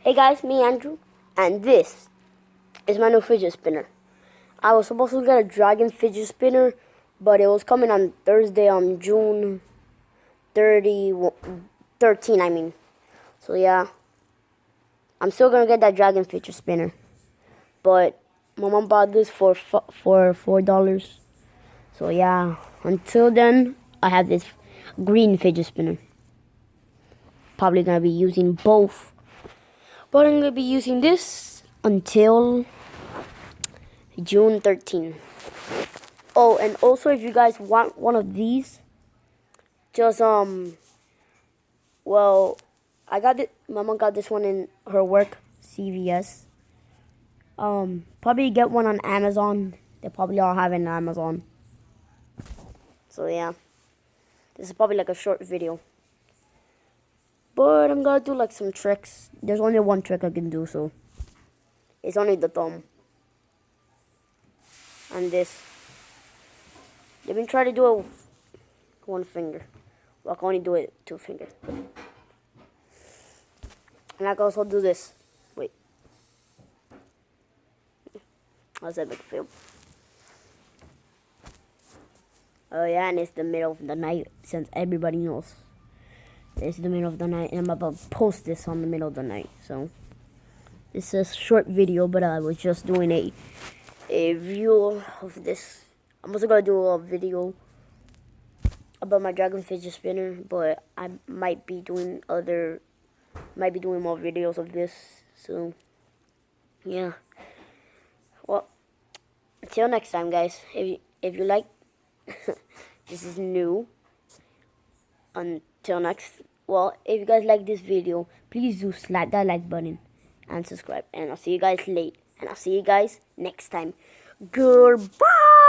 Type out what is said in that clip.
Hey guys, me Andrew, and this is my new fidget spinner. I was supposed to get a dragon fidget spinner, but it was coming on Thursday on June 13, I mean. So yeah, I'm still gonna get that dragon fidget spinner, but my mom bought this for $4. So yeah, until then, I have this green fidget spinner. Probably gonna be using both. But I'm going to be using this until June 13. Oh, and also if you guys want one of these, just, well, I got it. My mom got this one in her work, CVS. Probably get one on Amazon. They probably all have it on Amazon. So yeah, this is probably like a short video. But I'm gonna do like some tricks. There's only one trick I can do, so it's only the thumb and this. Let me try to do it with one finger. Well, I can only do it with 2 fingers. And I can also do this. Wait. How's that big film? Oh yeah, and it's the middle of the night, since everybody knows. It's the middle of the night, and I'm about to post this on the middle of the night. So, it's a short video, but I was just doing a view of this. I'm also gonna do a video about my dragon fidget spinner, but I might be doing more videos of this. So, yeah. Well, until next time, guys. If you like, this is new. Until next, well, if you guys like this video, please do slap that like button and subscribe. And I'll see you guys late. And I'll see you guys next time. Goodbye.